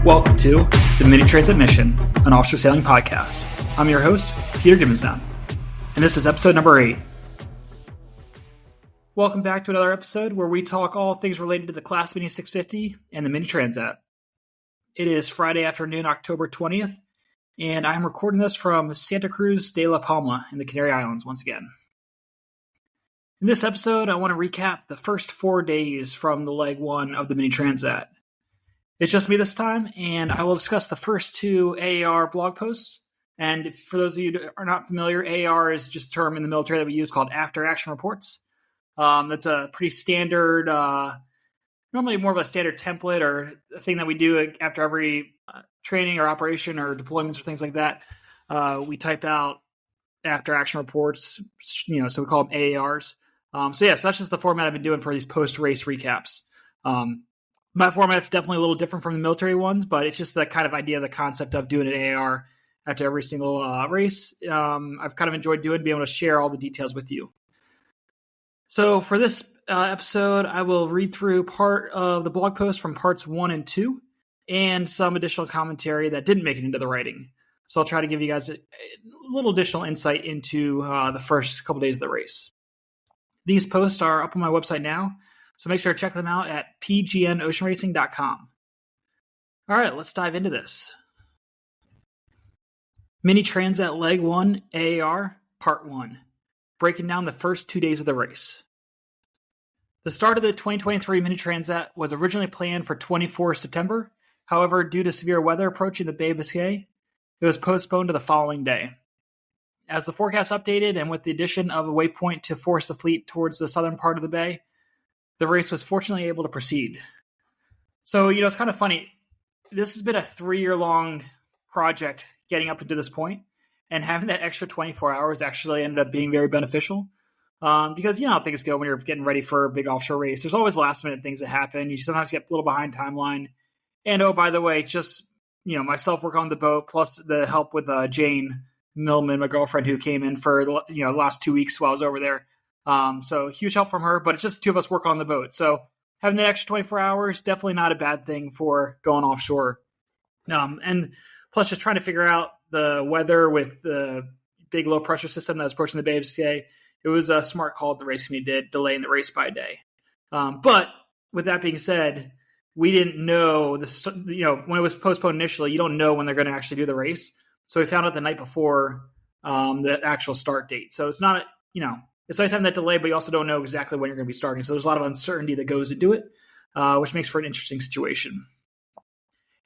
Welcome to the Mini Transat Mission, an offshore sailing podcast. I'm your host, Peter Dimmesnath, and this is episode number 8. Welcome back to another episode where we talk all things related to the Class Mini 650 and the Mini Transat. It is Friday afternoon, October 20th, and I'm recording this from Santa Cruz de la Palma in the Canary Islands once again. In this episode, I want to recap the first 4 days from the leg 1 of the Mini Transat. It's just me this time, and I will discuss the first 2 AAR blog posts. And for those of you who are not familiar, AAR is just a term in the military that we use called after action reports. That's a pretty standard, normally more of a standard template or a thing that we do after every training or operation or deployments or things like that. We type out after action reports, so we call them AARs. So that's just the format I've been doing for these post-race recaps. My format's definitely a little different from the military ones, but it's just the kind of idea, the concept of doing an AAR after every single race. I've kind of enjoyed being able to share all the details with you. So for this episode, I will read through part of the blog post from parts 1 and 2 and some additional commentary that didn't make it into the writing. So I'll try to give you guys a little additional insight into the first couple days of the race. These posts are up on my website now, so make sure to check them out at pgnoceanracing.com. All right, let's dive into this. Mini Transat Leg 1 AAR Part 1. Breaking down the first 2 days of the race. The start of the 2023 Mini Transat was originally planned for 24 September. However, due to severe weather approaching the Bay of Biscay, it was postponed to the following day. As the forecast updated and with the addition of a waypoint to force the fleet towards the southern part of the bay, the race was fortunately able to proceed. So, it's kind of funny. This has been a 3-year-long project getting up to this point, and having that extra 24 hours actually ended up being very beneficial. Because, how things go when you're getting ready for a big offshore race. There's always last-minute things that happen. You sometimes get a little behind timeline. And, oh, by the way, just, myself work on the boat, plus the help with Jane Millman, my girlfriend, who came in for, the last 2 weeks while I was over there. So huge help from her, but it's just 2 of us work on the boat. So having that extra 24 hours, definitely not a bad thing for going offshore. And plus just trying to figure out the weather with the big low pressure system that was approaching the Bay of Biscay. It was a smart call that the race committee did, delaying the race by a day. But with that being said, we didn't know this, when it was postponed initially, you don't know when they're going to actually do the race. So we found out the night before the actual start date. So it's not, it's nice having that delay, but you also don't know exactly when you're going to be starting. So there's a lot of uncertainty that goes into it, which makes for an interesting situation.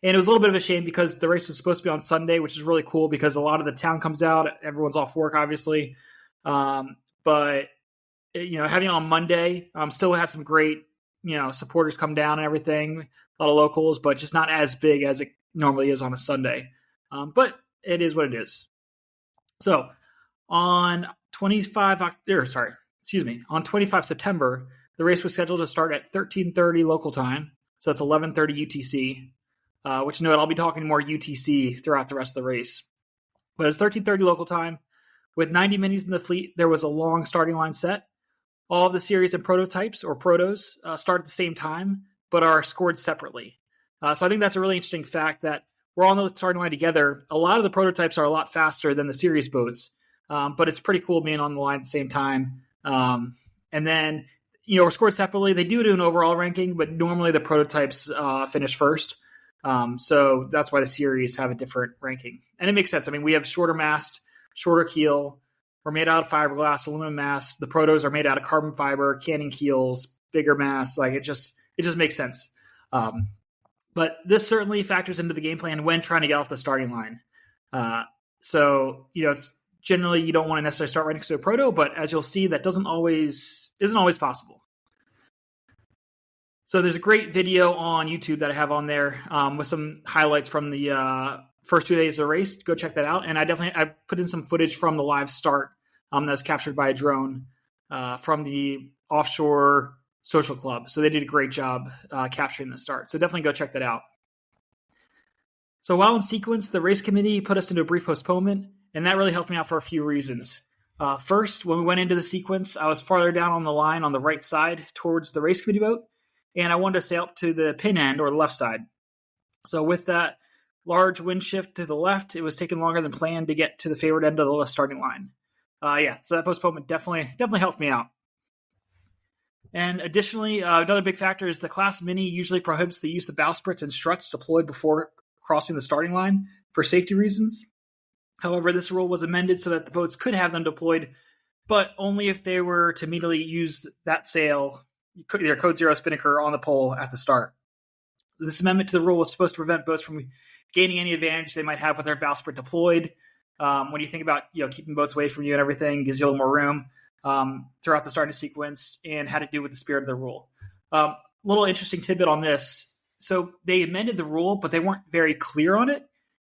And it was a little bit of a shame because the race was supposed to be on Sunday, which is really cool because a lot of the town comes out. Everyone's off work, obviously. But, having it on Monday, still had some great, supporters come down and everything, a lot of locals, but just not as big as it normally is on a Sunday. But it is what it is. So on 25 September, the race was scheduled to start at 13:30 local time. So that's 11:30 UTC, which note I'll be talking more UTC throughout the rest of the race. But it's 13:30 local time. With 90 minis in the fleet, there was a long starting line set. All of the series and prototypes, or protos, start at the same time, but are scored separately. So I think that's a really interesting fact that we're all on the starting line together. A lot of the prototypes are a lot faster than the series boats. But it's pretty cool being on the line at the same time. And then, we're scored separately. They do an overall ranking, but normally the prototypes finish first. So that's why the series have a different ranking. And it makes sense. I mean, we have shorter mast, shorter keel. We're made out of fiberglass, aluminum masts. The protos are made out of carbon fiber, cannon keels, bigger masts. Like it just makes sense. But this certainly factors into the game plan when trying to get off the starting line. It's generally, you don't want to necessarily start right next to a proto, but as you'll see, that isn't always possible. So there's a great video on YouTube that I have on there with some highlights from the first 2 days of the race. Go check that out. And I put in some footage from the live start that was captured by a drone from the offshore social club. So they did a great job capturing the start. So definitely go check that out. So while in sequence, the race committee put us into a brief postponement, and that really helped me out for a few reasons. First, when we went into the sequence, I was farther down on the line on the right side towards the race committee boat, and I wanted to sail up to the pin end or the left side. So with that large wind shift to the left, it was taking longer than planned to get to the favored end of the starting line. So that postponement definitely helped me out. And additionally, another big factor is the Class Mini usually prohibits the use of bowsprits and struts deployed before crossing the starting line for safety reasons. However, this rule was amended so that the boats could have them deployed, but only if they were to immediately use that sail, their Code Zero spinnaker, on the pole at the start. This amendment to the rule was supposed to prevent boats from gaining any advantage they might have with their bowsprit deployed. When you think about keeping boats away from you and everything, gives you a little more room throughout the starting sequence, and had to do with the spirit of the rule. Little interesting tidbit on this. So they amended the rule, but they weren't very clear on it,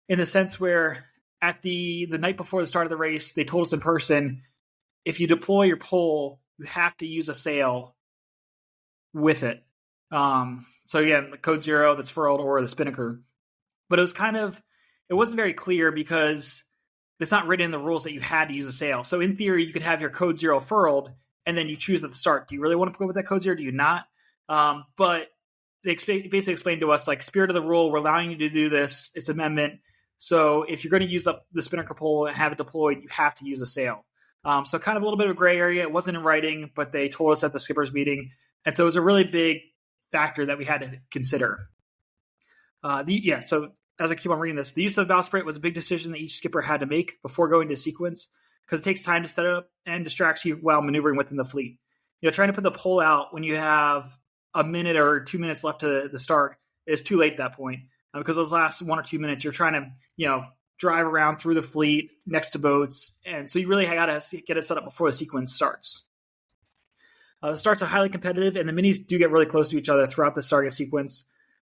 in the sense where at the night before the start of the race, they told us in person, if you deploy your pole, you have to use a sail with it. So again, the Code Zero that's furled or the spinnaker. But it wasn't very clear because it's not written in the rules that you had to use a sail. So in theory, you could have your Code Zero furled, and then you choose at the start. Do you really want to go with that Code Zero? Do you not? But they basically explained to us, like, spirit of the rule, we're allowing you to do this. It's amendment. So if you're going to use the spinnaker pole and have it deployed, you have to use a sail. So kind of a little bit of a gray area. It wasn't in writing, but they told us at the skipper's meeting. And so it was a really big factor that we had to consider. So as I keep on reading this, the use of bowsprit was a big decision that each skipper had to make before going to sequence, because it takes time to set it up and distracts you while maneuvering within the fleet. Trying to put the pole out when you have a minute or 2 minutes left to the start is too late at that point, because those last 1 or 2 minutes, you're trying to, drive around through the fleet next to boats. And so you really got to get it set up before the sequence starts. The starts are highly competitive, and the minis do get really close to each other throughout the starting sequence.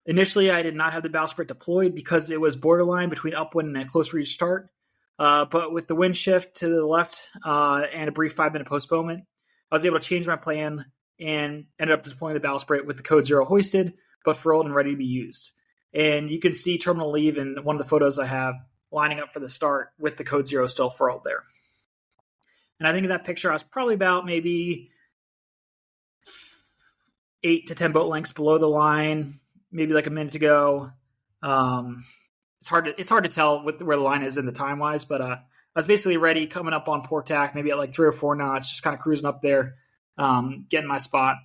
Initially, I did not have the bowsprit deployed because it was borderline between upwind and a close reach start. But with the wind shift to the left and a brief 5-minute postponement, I was able to change my plan and ended up deploying the bowsprit with the Code Zero hoisted, but furled and ready to be used. And you can see terminal leave in one of the photos I have lining up for the start with the Code Zero still furled there. And I think in that picture, I was probably about maybe 8 to 10 boat lengths below the line, maybe like a minute to go. It's hard to tell where the line is in the time wise, but I was basically ready, coming up on port tack, maybe at like 3 or 4 knots, just kind of cruising up there, getting my spot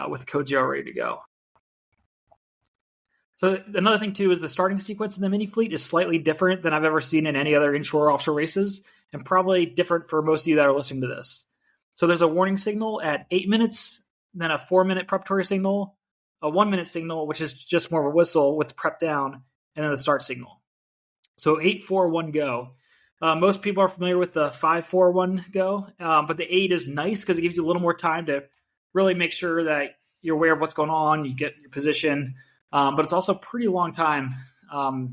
with the Code Zero ready to go. So another thing too is the starting sequence in the mini fleet is slightly different than I've ever seen in any other inshore offshore races, and probably different for most of you that are listening to this. So there's a warning signal at 8 minutes, then a 4-minute preparatory signal, a 1-minute signal, which is just more of a whistle with prep down, and then the start signal. So 8, 4, 1, go. Most people are familiar with the 5, 4, 1, go, but the 8 is nice because it gives you a little more time to really make sure that you're aware of what's going on, you get your position, but it's also a pretty long time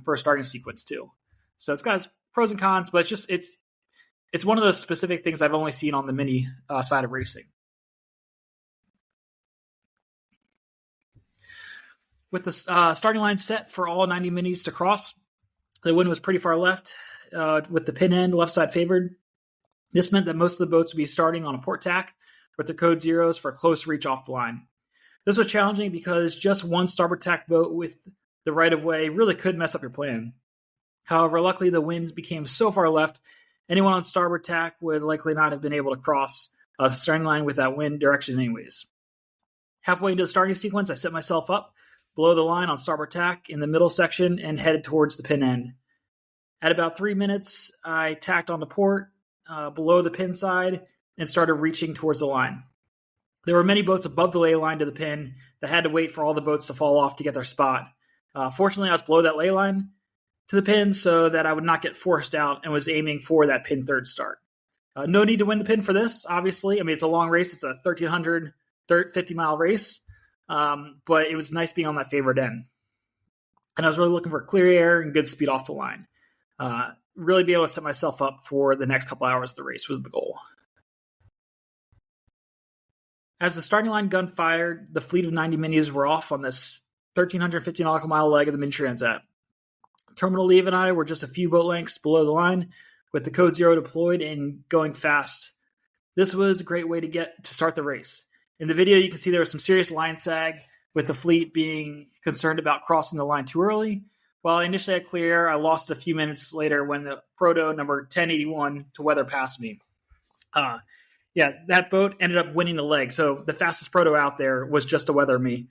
for a starting sequence too. So it's got its pros and cons, but it's one of those specific things I've only seen on the mini side of racing. With the starting line set for all 90 minis to cross, the wind was pretty far left, with the pin end left side favored. This meant that most of the boats would be starting on a port tack with their Code Zeros for a close reach off the line. This was challenging because just one starboard tack boat with the right-of-way really could mess up your plan. However, luckily the winds became so far left, anyone on starboard tack would likely not have been able to cross the starting line with that wind direction anyways. Halfway into the starting sequence, I set myself up below the line on starboard tack in the middle section and headed towards the pin end. At about 3 minutes, I tacked onto port below the pin side and started reaching towards the line. There were many boats above the ley line to the pin that had to wait for all the boats to fall off to get their spot. Fortunately, I was below that ley line to the pin so that I would not get forced out and was aiming for that pin third start. No need to win the pin for this, obviously. I mean, it's a long race. It's a 1,350-mile race, but it was nice being on that favored end. And I was really looking for clear air and good speed off the line. Really be able to set myself up for the next couple hours of the race was the goal. As the starting line gun fired, the fleet of 90 minis were off on this 1,350 nautical mile leg of the Mini Transat. Terminal Leave and I were just a few boat lengths below the line with the Code Zero deployed and going fast. This was a great way to start the race. In the video, you can see there was some serious line sag with the fleet being concerned about crossing the line too early. While I initially had clear air, I lost a few minutes later when the proto number 1081 to weather passed me. That boat ended up winning the leg. So the fastest proto out there was just to weather me.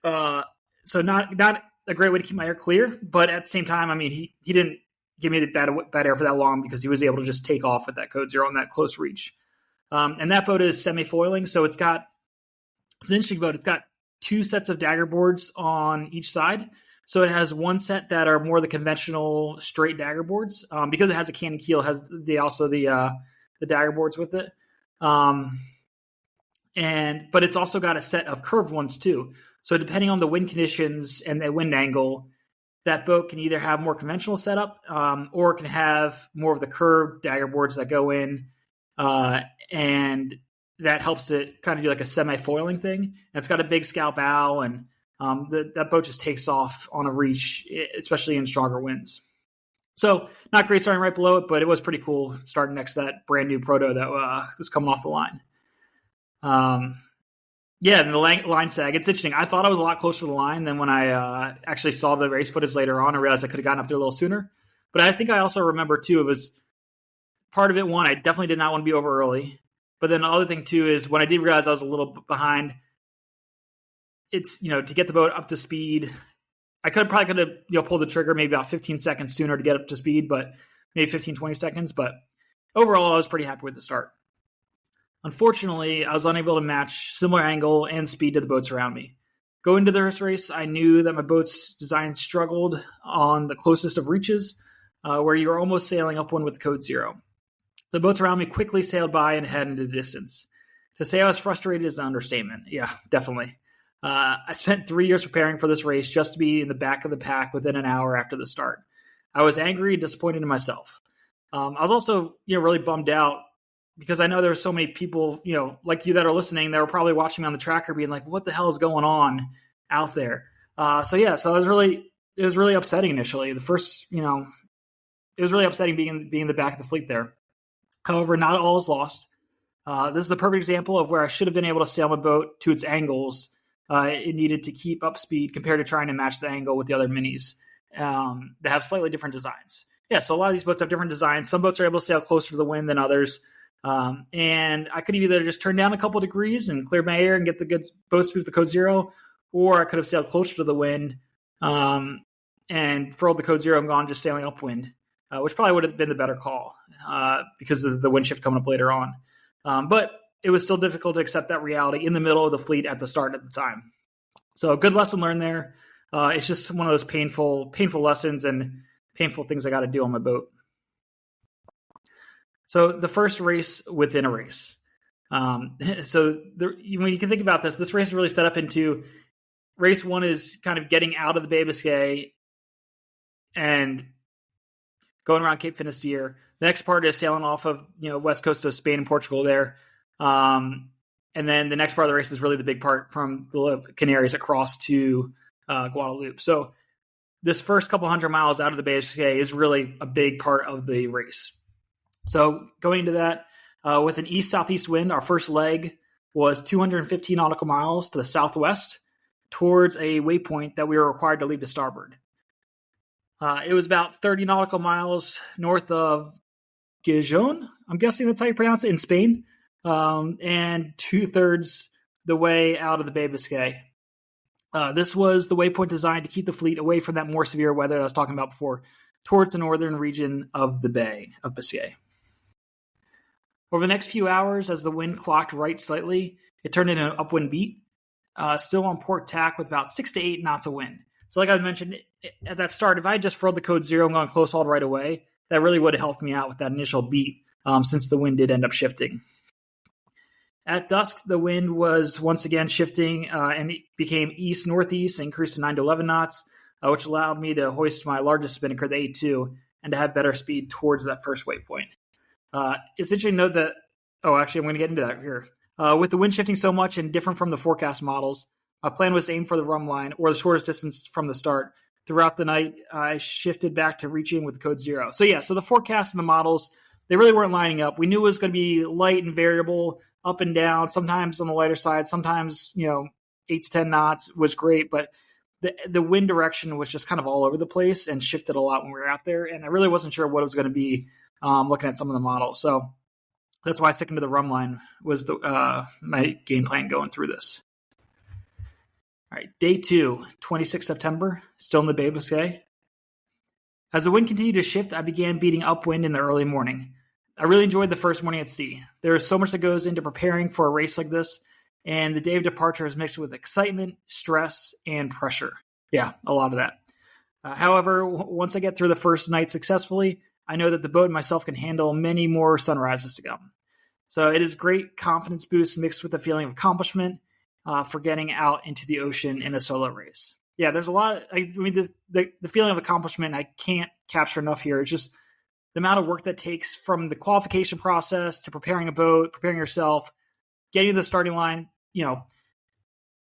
So not a great way to keep my air clear, but at the same time, I mean, he didn't give me the bad air for that long because he was able to just take off with that code zero on that close reach. And that boat is semi-foiling, so it's an interesting boat. It's got 2 sets of dagger boards on each side. So it has one set that are more the conventional straight dagger boards. Because it has a cannon keel, it has the dagger boards with it. But it's also got a set of curved ones too. So depending on the wind conditions and the wind angle, that boat can either have more conventional setup, or it can have more of the curved dagger boards that go in, and that helps it kind of do like a semi-foiling thing. And it's got a big scow bow, and that boat just takes off on a reach, especially in stronger winds. So not great starting right below it, but it was pretty cool starting next to that brand new proto that was coming off the line. And the line sag, it's interesting. I thought I was a lot closer to the line than when I actually saw the race footage later on. I realized I could have gotten up there a little sooner. But I think I also remember, too, it was part of it, one, I definitely did not want to be over early. But then the other thing, too, is when I did realize I was a little behind, it's, to get the boat up to speed, I could have pulled the trigger maybe about 15 seconds sooner to get up to speed, but maybe 15, 20 seconds. But overall, I was pretty happy with the start. Unfortunately, I was unable to match similar angle and speed to the boats around me. Going into this race, I knew that my boat's design struggled on the closest of reaches, where you were almost sailing upwind with code zero. The boats around me quickly sailed by and headed into the distance. To say I was frustrated is an understatement. Yeah, definitely. I spent 3 years preparing for this race just to be in the back of the pack within an hour after the start. I was angry and disappointed in myself. I was also, really bummed out because I know there were so many people, like you that are listening, that were probably watching me on the tracker being like, what the hell is going on out there? So it was really upsetting initially. The first, it was really upsetting being in the back of the fleet there. However, not all is lost. This is a perfect example of where I should have been able to sail my boat to its angles it needed to keep up speed compared to trying to match the angle with the other minis that have slightly different designs. Yeah, so a lot of these boats have different designs. Some boats are able to sail closer to the wind than others. And I could either just turn down a couple degrees and clear my air and get the good boat speed with the code zero, or I could have sailed closer to the wind and furled the code zero and gone just sailing upwind, which probably would have been the better call because of the wind shift coming up later on. But it was still difficult to accept that reality in the middle of the fleet at the start at the time. So a good lesson learned there. It's just one of those painful lessons and painful things I got to do on my boat. So the first race within a race. When you can think about this race is really set up into race one is kind of getting out of the Bay of Biscay and going around Cape Finisterre. The next part is sailing off of west coast of Spain and Portugal there. And then the next part of the race is really the big part from the Canaries across to Guadeloupe. So this first couple hundred miles out of the Bay of Biscay is really a big part of the race. So going into that, with an east-southeast wind, our first leg was 215 nautical miles to the southwest towards a waypoint that we were required to leave to starboard. It was about 30 nautical miles north of Gijón, I'm guessing that's how you pronounce it, in Spain, and 2/3 the way out of the Bay of Biscay. This was the waypoint designed to keep the fleet away from that more severe weather I was talking about before, towards the northern region of the Bay of Biscay. Over the next few hours, as the wind clocked right slightly, it turned into an upwind beat, still on port tack with about 6 to 8 knots of wind. So like I mentioned at that start, if I had just furled the code zero and gone close hauled right away, that really would have helped me out with that initial beat, since the wind did end up shifting. At dusk, the wind was once again shifting, and it became east-northeast and increased to 9 to 11 knots, which allowed me to hoist my largest spinnaker, the A2, and to have better speed towards that first waypoint. It's interesting to note that, I'm going to get into that here. With the wind shifting so much and different from the forecast models, my plan was to aim for the rum line or the shortest distance from the start. Throughout the night, I shifted back to reaching with code zero. So the forecast and the models, they really weren't lining up. We knew it was going to be light and variable, up and down, sometimes on the lighter side, sometimes, 8 to 10 knots was great, but the wind direction was just kind of all over the place and shifted a lot when we were out there. And I really wasn't sure what it was going to be looking at some of the models. So that's why sticking to the run line was my game plan going through this. All right, day 2, 26 September, still in the Bay Biscay. As the wind continued to shift, I began beating upwind in the early morning. I really enjoyed the first morning at sea. There is so much that goes into preparing for a race like this, and the day of departure is mixed with excitement, stress, and pressure. Yeah, a lot of that. However, once I get through the first night successfully, I know that the boat and myself can handle many more sunrises to come. So it is great confidence boost mixed with the feeling of accomplishment for getting out into the ocean in a solo race. Yeah, there's a lot. The feeling of accomplishment I can't capture enough here. It's just the amount of work that takes from the qualification process to preparing a boat, preparing yourself, getting to the starting line,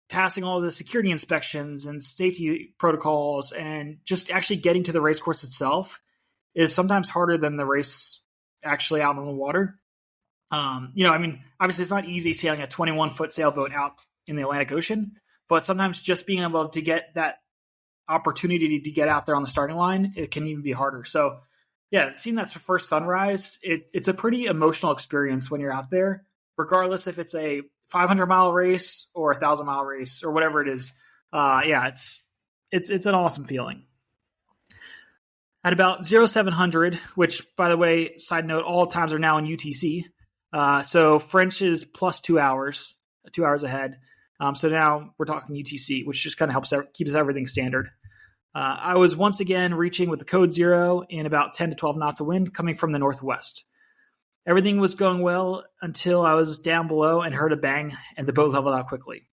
passing all the security inspections and safety protocols, and just actually getting to the race course itself is sometimes harder than the race actually out on the water. Obviously it's not easy sailing a 21-foot sailboat out in the Atlantic Ocean, but sometimes just being able to get that opportunity to get out there on the starting line, it can even be harder. So yeah, seeing that first sunrise, it's a pretty emotional experience when you're out there, regardless if it's a 500-mile race or a 1,000-mile race or whatever it is. It's an awesome feeling. At about 0700, which, by the way, side note, all times are now in UTC. So French is plus 2 hours, 2 hours ahead. So now we're talking UTC, which just kind of helps keeps everything standard. I was once again reaching with the code 0 in about 10 to 12 knots of wind coming from the northwest. Everything was going well until I was down below and heard a bang, and the boat leveled out quickly.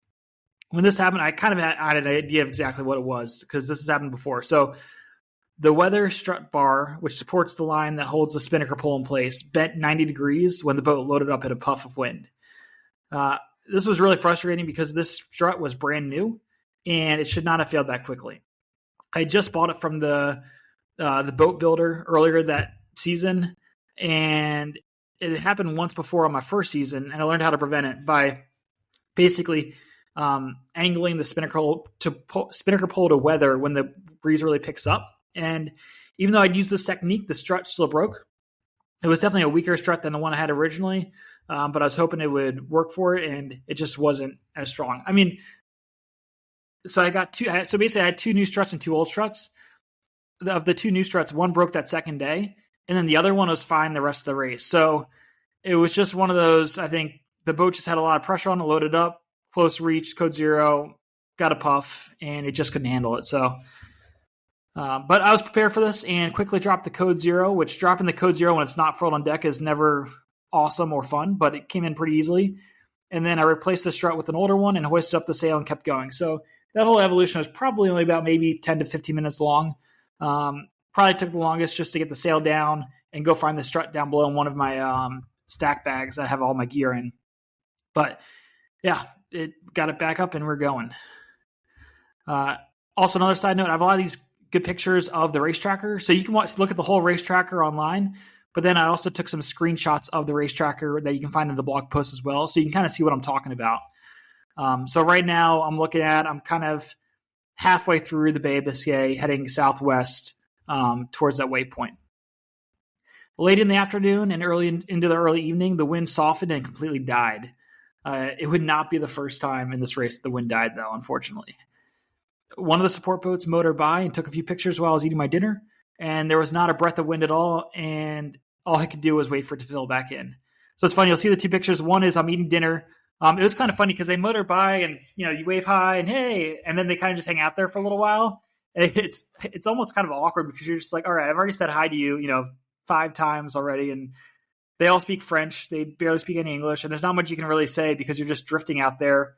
When this happened, I kind of had an idea of exactly what it was, because this has happened before. So the weather strut bar, which supports the line that holds the spinnaker pole in place, bent 90 degrees when the boat loaded up in a puff of wind. This was really frustrating because this strut was brand new, and it should not have failed that quickly. I just bought it from the boat builder earlier that season, and it happened once before on my first season, and I learned how to prevent it by basically angling the spinnaker pole to weather when the breeze really picks up. And even though I'd used this technique, the strut still broke. It was definitely a weaker strut than the one I had originally, but I was hoping it would work for it, and it just wasn't as strong. So I got so basically I had 2 new struts and 2 old struts. Of the 2 new struts, one broke that second day, and then the other one was fine the rest of the race. So it was just one of those, I think the boat just had a lot of pressure on it, loaded up, close reach, code 0, got a puff, and it just couldn't handle it. So, but I was prepared for this and quickly dropped the code 0, which dropping the code 0 when it's not furled on deck is never awesome or fun, but it came in pretty easily. And then I replaced the strut with an older one and hoisted up the sail and kept going. So that whole evolution was probably only about maybe 10 to 15 minutes long. Probably took the longest just to get the sail down and go find the strut down below in one of my stack bags that have all my gear in. But yeah, it got it back up and we're going. Also, another side note, I have a lot of these good pictures of the race tracker. So you can look at the whole race tracker online, but then I also took some screenshots of the race tracker that you can find in the blog post as well. So you can kind of see what I'm talking about. So right now I'm kind of halfway through the Bay of Biscay, heading southwest towards that waypoint. Late in the afternoon and early into the early evening, the wind softened and completely died. It would not be the first time in this race that the wind died, though, unfortunately. One of the support boats motored by and took a few pictures while I was eating my dinner, and there was not a breath of wind at all, and all I could do was wait for it to fill back in. So it's funny, you'll see the 2 pictures. One is I'm eating dinner. It was kind of funny because they motor by and you wave hi and hey, and then they kind of just hang out there for a little while. And it's almost kind of awkward because you're just like, all right, I've already said hi to you, 5 times already, and they all speak French. They barely speak any English, and there's not much you can really say because you're just drifting out there.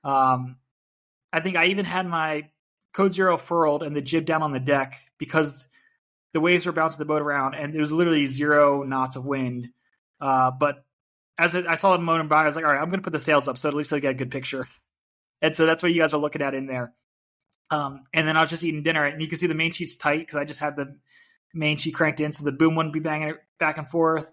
I think I even had my code 0 furled and the jib down on the deck because the waves were bouncing the boat around, and it was literally 0 knots of wind. But as I saw them motoring by, I was like, all right, I'm going to put the sails up so at least I get a good picture. And so that's what you guys are looking at in there. And then I was just eating dinner, and you can see the main sheet's tight because I just had the main sheet cranked in so the boom wouldn't be banging it back and forth.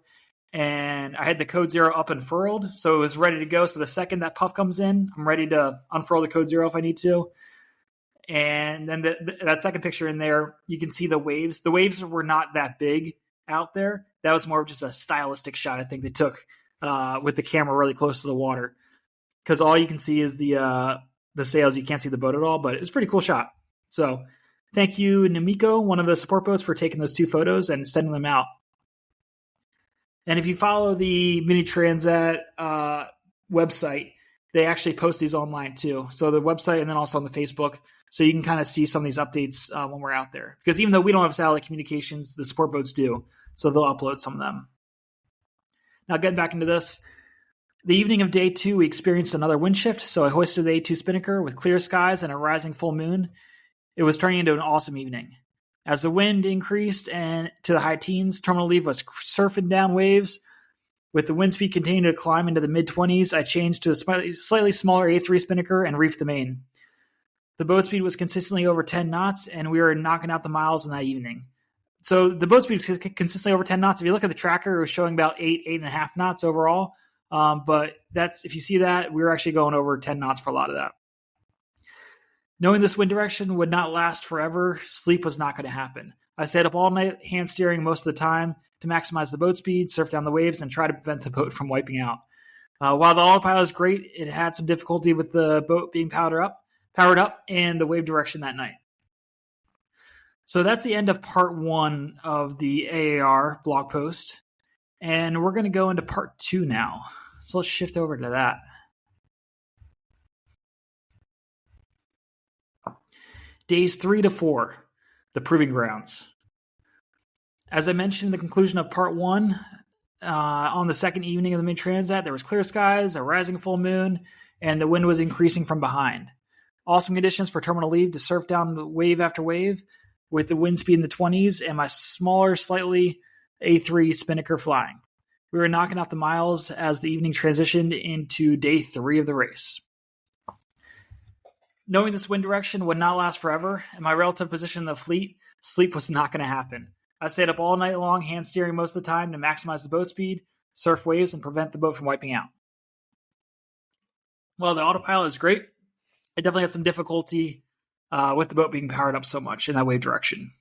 And I had the code 0 up and furled, so it was ready to go. So the second that puff comes in, I'm ready to unfurl the code 0 if I need to. And then that second picture in there, you can see the waves. The waves were not that big out there. That was more of just a stylistic shot I think they took with the camera really close to the water, because all you can see is the sails. You can't see the boat at all, but it was a pretty cool shot. So thank you, Namiko, one of the support boats, for taking those 2 photos and sending them out. And if you follow the Mini Transat website, they actually post these online too. So the website and then also on the Facebook, so you can kind of see some of these updates when we're out there. Because even though we don't have satellite communications, the support boats do. So they'll upload some of them. Now getting back into this, the evening of day 2, we experienced another wind shift. So I hoisted the A2 spinnaker with clear skies and a rising full moon. It was turning into an awesome evening. As the wind increased and to the high teens, terminal leave was surfing down waves. With the wind speed continuing to climb into the mid-20s, I changed to a slightly smaller A3 spinnaker and reefed the main. The boat speed was consistently over 10 knots, and we were knocking out the miles in that evening. So the boat speed was consistently over 10 knots. If you look at the tracker, it was showing about 8.5 knots overall. But that's, if you see that, we were actually going over 10 knots for a lot of that. Knowing this wind direction would not last forever, sleep was not going to happen. I stayed up all night, hand steering most of the time to maximize the boat speed, surf down the waves, and try to prevent the boat from wiping out. While the autopilot was great, it had some difficulty with the boat being powered up, and the wave direction that night. So that's the end of part 1 of the AAR blog post. And we're going to go into part 2 now. So let's shift over to that. Days 3 to 4, the proving grounds. As I mentioned in the conclusion of part 1, on the second evening of the Mini Transat, there was clear skies, a rising full moon, and the wind was increasing from behind. Awesome conditions for terminal leave to surf down wave after wave with the wind speed in the 20s and my smaller, slightly A3 spinnaker flying. We were knocking out the miles as the evening transitioned into day 3 of the race. Knowing this wind direction would not last forever, and my relative position in the fleet, sleep was not going to happen. I stayed up all night long, hand steering most of the time to maximize the boat speed, surf waves, and prevent the boat from wiping out. While the autopilot is great, I definitely had some difficulty with the boat being powered up so much in that wave direction.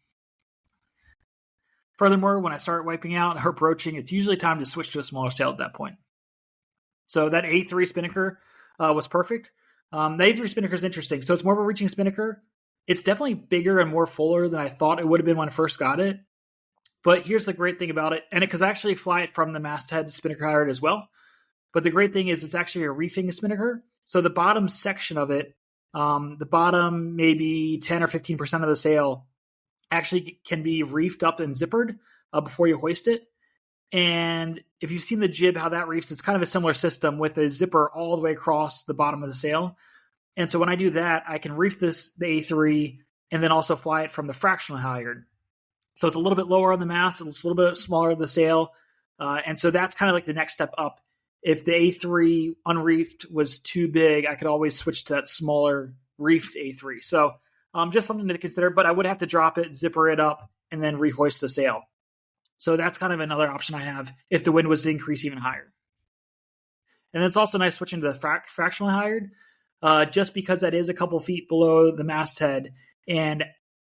Furthermore, when I start wiping out or approaching, it's usually time to switch to a smaller sail at that point. So that A3 spinnaker was perfect. The A3 spinnaker is interesting. So it's more of a reaching spinnaker. It's definitely bigger and more fuller than I thought it would have been when I first got it. But here's the great thing about it. And it could actually fly it from the masthead spinnaker halyard as well. But the great thing is it's actually a reefing spinnaker. So the bottom section of it, the bottom maybe 10 or 15% of the sail actually can be reefed up and zippered before you hoist it. And if you've seen the jib, how that reefs, it's kind of a similar system with a zipper all the way across the bottom of the sail. And so when I do that, I can reef the A3 and then also fly it from the fractional halyard. So it's a little bit lower on the mast, it's a little bit smaller the sail. And so that's kind of like the next step up. If the A3 unreefed was too big, I could always switch to that smaller reefed A3. So just something to consider, but I would have to drop it, zipper it up, and then rehoist the sail. So that's kind of another option I have if the wind was to increase even higher. And it's also nice switching to the fractional halyard, just because that is a couple feet below the masthead, and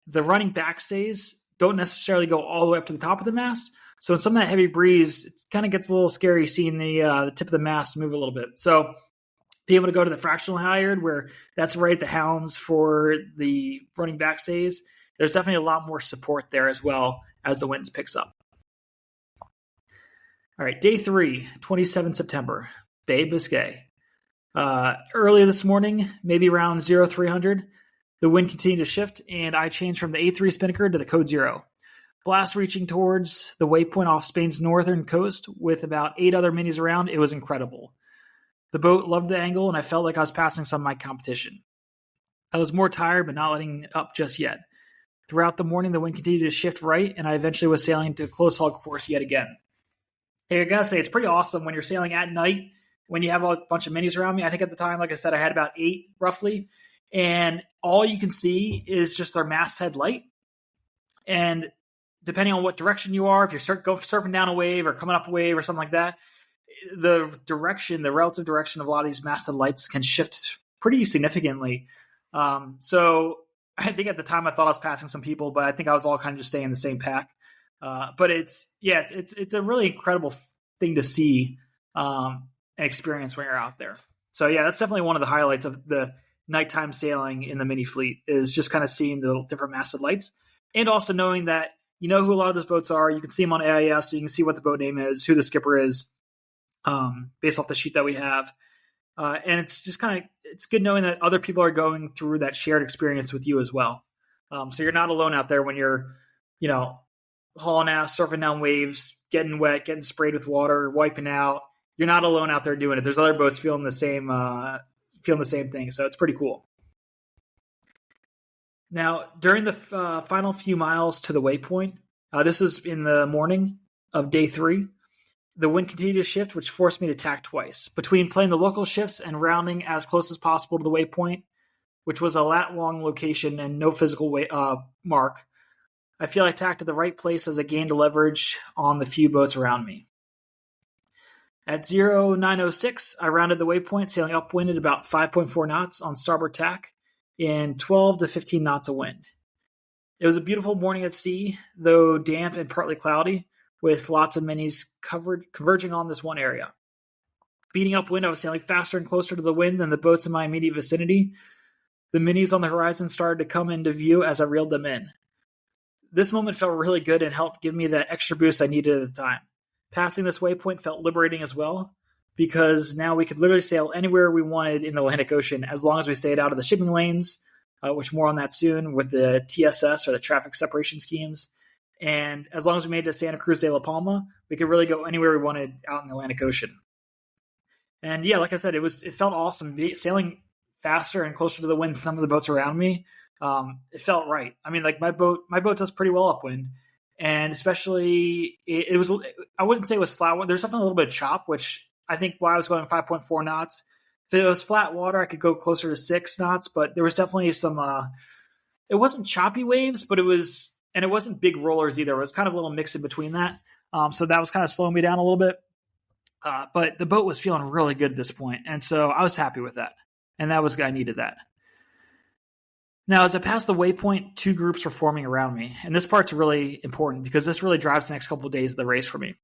the running backstays don't necessarily go all the way up to the top of the mast. So in some of that heavy breeze, it kind of gets a little scary seeing the tip of the mast move a little bit. So be able to go to the fractional halyard where that's right at the hounds for the running backstays. There's definitely a lot more support there as well as the winds picks up. All right, day 3, 27 September, Bay Biscay. Early this morning, maybe around 0300, the wind continued to shift, and I changed from the A3 spinnaker to the code 0. Blast reaching towards the waypoint off Spain's northern coast with about 8 other minis around. It was incredible. The boat loved the angle, and I felt like I was passing some of my competition. I was more tired, but not letting up just yet. Throughout the morning, the wind continued to shift right, and I eventually was sailing to a close haul course yet again. Hey, I gotta say, it's pretty awesome when you're sailing at night, when you have a bunch of minis around me. I think at the time, like I said, I had about 8 roughly, and all you can see is just their masthead light. And depending on what direction you are, if you're surfing down a wave or coming up a wave or something like that, the relative direction of a lot of these masthead lights can shift pretty significantly. So I think at the time I thought I was passing some people, but I think I was all kind of just staying in the same pack. But it's a really incredible thing to see and experience when you're out there. So yeah, that's definitely one of the highlights of the nighttime sailing in the mini fleet, is just kind of seeing the different masted lights, and also knowing that you know who a lot of those boats are. You can see them on AIS, so you can see what the boat name is, who the skipper is, based off the sheet that we have. And it's just it's good knowing that other people are going through that shared experience with you as well. So you're not alone out there when you're, hauling ass, surfing down waves, getting wet, getting sprayed with water, wiping out. You're not alone out there doing it. There's other boats feeling the same thing. So it's pretty cool. Now, during the final few miles to the waypoint, this was in the morning of day 3. The wind continued to shift, which forced me to tack twice. Between playing the local shifts and rounding as close as possible to the waypoint, which was a lat-long location and no physical mark, I feel I tacked at the right place as I gained leverage on the few boats around me. At 0906, I rounded the waypoint, sailing upwind at about 5.4 knots on starboard tack in 12 to 15 knots of wind. It was a beautiful morning at sea, though damp and partly cloudy, with lots of minis converging on this one area. Beating upwind, I was sailing faster and closer to the wind than the boats in my immediate vicinity. The minis on the horizon started to come into view as I reeled them in. This moment felt really good and helped give me the extra boost I needed at the time. Passing this waypoint felt liberating as well, because now we could literally sail anywhere we wanted in the Atlantic Ocean as long as we stayed out of the shipping lanes, which more on that soon with the TSS, or the traffic separation schemes. And as long as we made it to Santa Cruz de la Palma, we could really go anywhere we wanted out in the Atlantic Ocean. And yeah, like I said, it felt awesome sailing faster and closer to the wind. Some of the boats around me, it felt right. I mean, like my boat does pretty well upwind, and especially it was. I wouldn't say it was flat water. There's definitely a little bit of chop, which I think why I was going 5.4 knots. If it was flat water, I could go closer to 6 knots, but there was definitely some. It wasn't choppy waves, but it was. And it wasn't big rollers either. It was kind of a little mix in between that. So that was kind of slowing me down a little bit. But the boat was feeling really good at this point. And so I was happy with that. And I needed that. Now, as I passed the waypoint, 2 groups were forming around me. And this part's really important because this really drives the next couple of days of the race for me.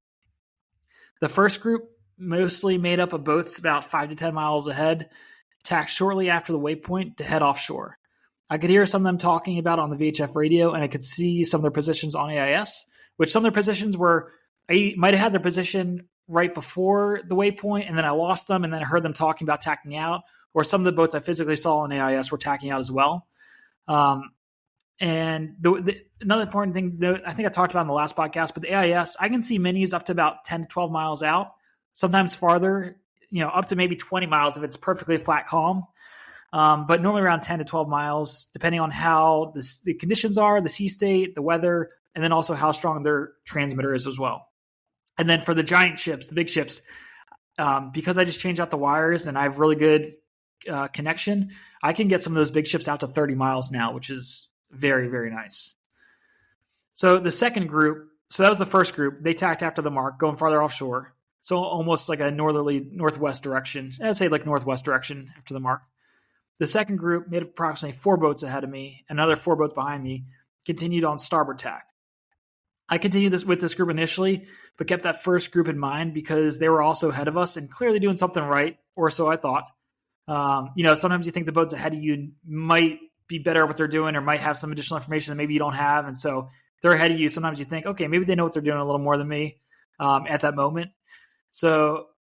The first group, mostly made up of boats about 5 to 10 miles ahead, tacked shortly after the waypoint to head offshore. I could hear some of them talking about on the VHF radio, and I could see some of their positions on AIS, which some of their positions were, I might have had their position right before the waypoint, and then I lost them, and then I heard them talking about tacking out, or some of the boats I physically saw on AIS were tacking out as well. And another important thing, I think I talked about in the last podcast, but the AIS, I can see minis up to about 10 to 12 miles out, sometimes farther, up to maybe 20 miles if it's perfectly flat calm. But normally around 10 to 12 miles, depending on how the conditions are, the sea state, the weather, and then also how strong their transmitter is as well. And then for the giant ships, the big ships, because I just changed out the wires and I have really good connection, I can get some of those big ships out to 30 miles now, which is very, very nice. So the second group, so that was the first group. They tacked after the mark, going farther offshore. So almost like a northwest direction. I'd say like northwest direction after the mark. The second group, made approximately 4 boats ahead of me, another 4 boats behind me, continued on starboard tack. I continued with this group initially, but kept that first group in mind because they were also ahead of us and clearly doing something right, or so I thought. Sometimes you think the boats ahead of you might be better at what they're doing or might have some additional information that maybe you don't have. And so if they're ahead of you, sometimes you think, okay, maybe they know what they're doing a little more than me at that moment.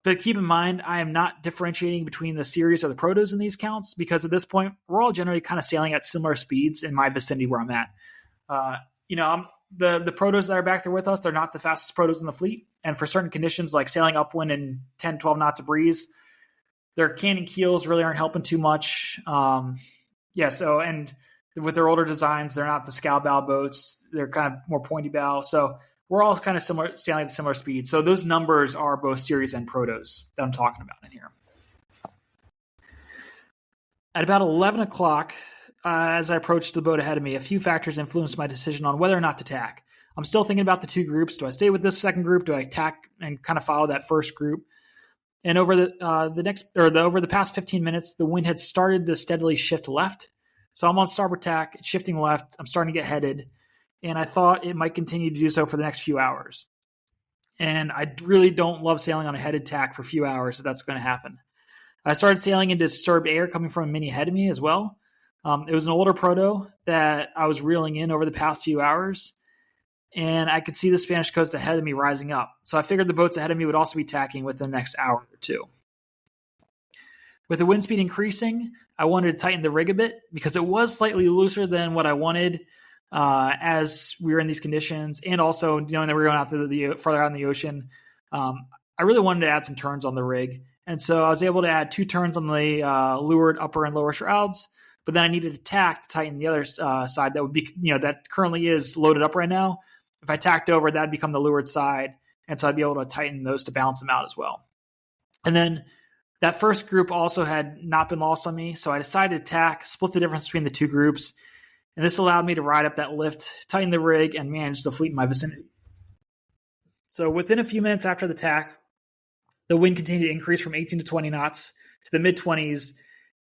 But keep in mind, I am not differentiating between the series or the protos in these counts because at this point, we're all generally kind of sailing at similar speeds in my vicinity where I'm at. The protos that are back there with us, they're not the fastest protos in the fleet. And for certain conditions like sailing upwind and 10, 12 knots of breeze, their canting keels really aren't helping too much. And with their older designs, they're not the scow bow boats. They're kind of more pointy bow. So we're all kind of similar, sailing at similar speed. So those numbers are both series and protos that I'm talking about in here. At about 11 o'clock, as I approached the boat ahead of me, a few factors influenced my decision on whether or not to tack. I'm still thinking about the 2 groups. Do I stay with this second group? Do I tack and kind of follow that first group? And over the past 15 minutes, the wind had started to steadily shift left, So I'm on starboard tack, shifting left. I'm starting to get headed, and I thought it might continue to do so for the next few hours. And I really don't love sailing on a headed tack for a few hours if that's going to happen. I started sailing into disturbed air coming from a Mini ahead of me as well. It was an older proto that I was reeling in over the past few hours, and I could see the Spanish coast ahead of me rising up. So I figured the boats ahead of me would also be tacking within the next hour or two. With the wind speed increasing, I wanted to tighten the rig a bit because it was slightly looser than what I wanted as we were in these conditions, and also knowing that we were going out to the farther out in the ocean. I really wanted to add some turns on the rig, and so I was able to add 2 turns on the leeward upper and lower shrouds. But then I needed a tack to tighten the other side that would be, that currently is loaded up right now. If I tacked over, that'd become the leeward side, and so I'd be able to tighten those to balance them out as well. And then that first group also had not been lost on me, so I decided to tack, split the difference between the 2 groups, and this allowed me to ride up that lift, tighten the rig, and manage the fleet in my vicinity. So within a few minutes after the tack, the wind continued to increase from 18 to 20 knots to the mid-20s,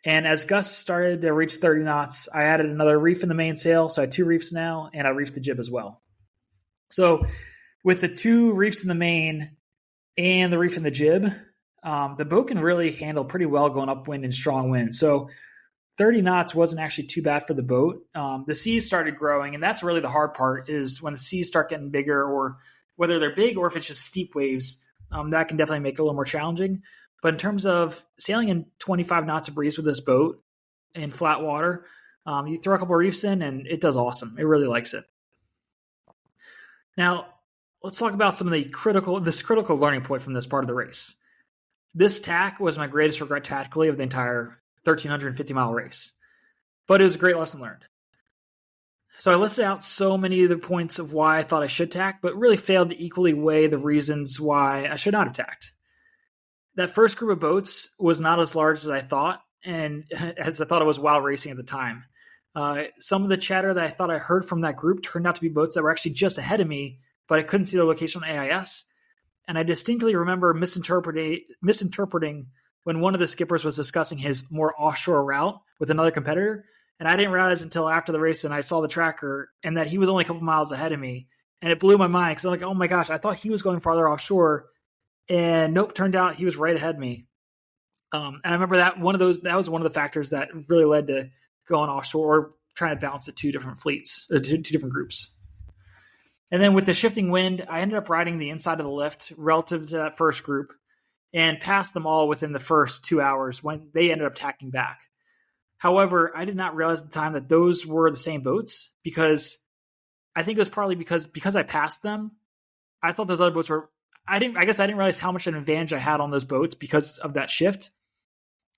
and as gusts started to reach 30 knots, I added another reef in the mainsail, so I had 2 reefs now, and I reefed the jib as well. So with the 2 reefs in the main and the reef in the jib, the boat can really handle pretty well going upwind and strong wind. So 30 knots wasn't actually too bad for the boat. The seas started growing, and that's really the hard part, is when the seas start getting bigger, or whether they're big or if it's just steep waves, that can definitely make it a little more challenging. But in terms of sailing in 25 knots of breeze with this boat in flat water, you throw a couple of reefs in, and it does awesome. It really likes it. Now, let's talk about some of this critical learning point from this part of the race. This tack was my greatest regret tactically of the entire 1,350-mile race, but it was a great lesson learned. So I listed out so many of the points of why I thought I should tack, but really failed to equally weigh the reasons why I should not have tacked. That first group of boats was not as large as I thought, and as I thought it was while racing at the time. Some of the chatter that I thought I heard from that group turned out to be boats that were actually just ahead of me, but I couldn't see their location on AIS. And I distinctly remember misinterpreting when one of the skippers was discussing his more offshore route with another competitor. And I didn't realize until after the race and I saw the tracker and that he was only a couple miles ahead of me. And it blew my mind because I'm like, oh my gosh, I thought he was going farther offshore. And nope, turned out he was right ahead of me. And I remember that was one of the factors that really led to going offshore or trying to balance the 2 different fleets, 2 different groups. And then with the shifting wind, I ended up riding the inside of the lift relative to that first group and passed them all within the first 2 hours when they ended up tacking back. However, I did not realize at the time that those were the same boats, because I think it was partly because I passed them. I thought those other boats were, I guess I didn't realize how much an advantage I had on those boats because of that shift.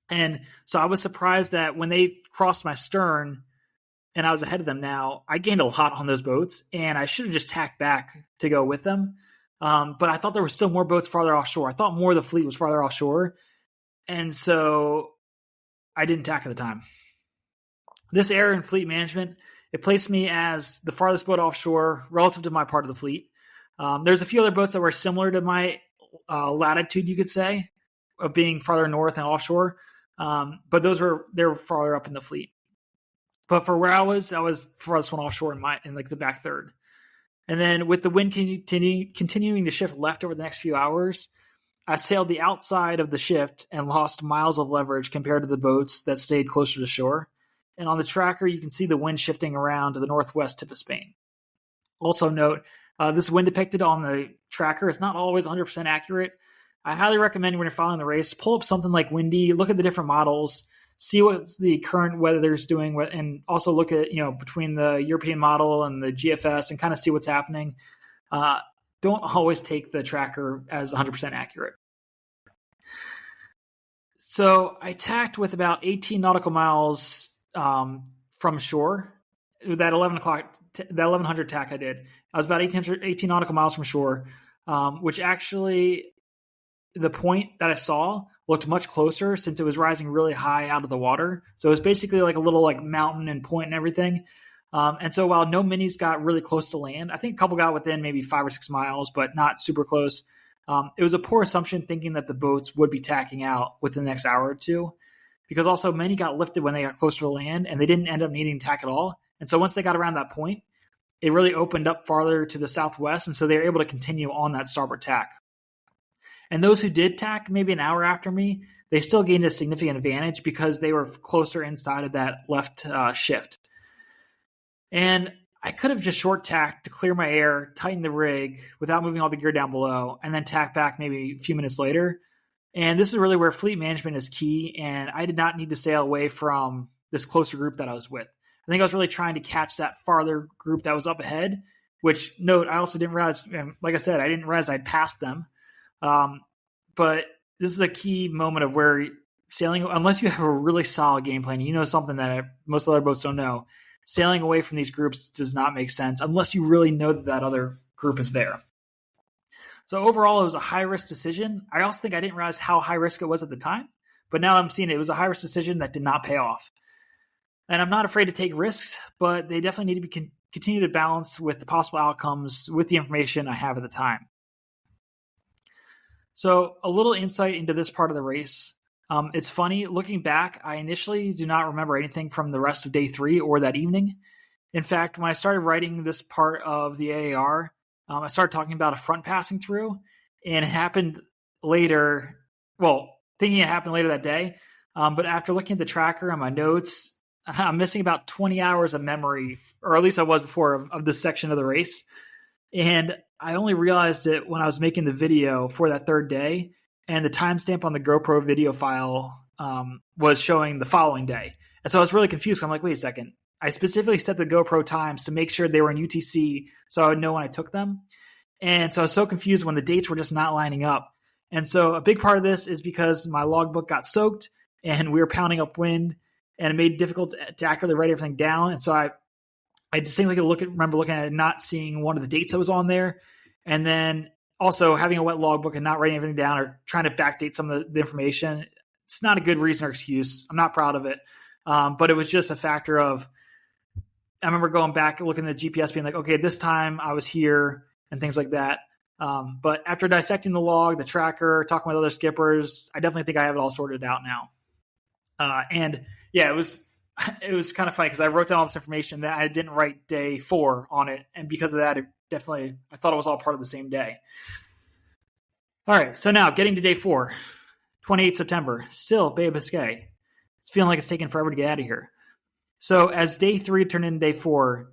And so I was surprised that when they crossed my stern and I was ahead of them now, I gained a lot on those boats, and I should have just tacked back to go with them. But I thought there were still more boats farther offshore. I thought more of the fleet was farther offshore. And so I didn't tack at the time. This error in fleet management, it placed me as the farthest boat offshore relative to my part of the fleet. There's a few other boats that were similar to my latitude, you could say, of being farther north and offshore. But they were farther up in the fleet. But for where I was farthest one offshore in like the back third. And then with the wind continuing to shift left over the next few hours, I sailed the outside of the shift and lost miles of leverage compared to the boats that stayed closer to shore. And on the tracker, you can see the wind shifting around to the northwest tip of Spain. Also note, this wind depicted on the tracker is not always 100% accurate. I highly recommend when you're following the race, pull up something like Windy, look at the different models, see what the current weather is doing, and also look at, between the European model and the GFS and kind of see what's happening. Don't always take the tracker as 100% accurate. So I tacked with about 18 nautical miles from shore. That 1100 tack I did, I was about 18 nautical miles from shore, which actually the point that I saw looked much closer since it was rising really high out of the water. So it was basically like a little like mountain and point and everything. And so while no minis got really close to land, I think a couple got within maybe 5 or 6 miles, but not super close. It was a poor assumption thinking that the boats would be tacking out within the next hour or two. because also many got lifted when they got closer to land and they didn't end up needing to tack at all. And so once they got around that point, it really opened up farther to the southwest. And so they were able to continue on that starboard tack. And those who did tack maybe an hour after me, they still gained a significant advantage because they were closer inside of that left shift. And I could have just short tacked to clear my air, tighten the rig without moving all the gear down below, and then tack back maybe a few minutes later. And this is really where fleet management is key. And I did not need to sail away from this closer group that I was with. I think I was really trying to catch that farther group that was up ahead, which note, I also didn't realize, like I said, I didn't realize I'd passed them. But this is a key moment of where sailing, unless you have a really solid game plan, you know something that most other boats don't know, sailing away from these groups does not make sense unless you really know that other group is there. So overall, it was a high-risk decision. I also think I didn't realize how high risk it was at the time, but now I'm seeing it was a high-risk decision that did not pay off. And I'm not afraid to take risks, but they definitely need to be continue to balance with the possible outcomes with the information I have at the time. So a little insight into this part of the race. It's funny, looking back, I initially do not remember anything from the rest of day 3 or that evening. In fact, when I started writing this part of the AAR, I started talking about a front passing through, and it happened later, thinking it happened later that day. But after looking at the tracker on my notes, I'm missing about 20 hours of memory, or at least I was before, of this section of the race. And I only realized it when I was making the video for that third day, and the timestamp on the GoPro video file was showing the following day. And so I was really confused. I'm like, wait a second. I specifically set the GoPro times to make sure they were in UTC so I would know when I took them. And so I was so confused when the dates were just not lining up. And so a big part of this is because my logbook got soaked and we were pounding upwind, and it made it difficult to accurately write everything down. And so I distinctly remember looking at it, not seeing one of the dates that was on there. And then also having a wet logbook and not writing everything down or trying to backdate some of the information. It's not a good reason or excuse. I'm not proud of it. But it was just a factor of, I remember going back and looking at the GPS being like, okay, this time I was here and things like that. But after dissecting the log, the tracker, talking with other skippers, I definitely think I have it all sorted out now. And yeah, it was kind of funny because I wrote down all this information that I didn't write day 4 on it. And because of that, I thought it was all part of the same day. All right. So now getting to day 4, 28 September, still Bay of Biscay. It's feeling like it's taking forever to get out of here. So as day 3 turned into day 4,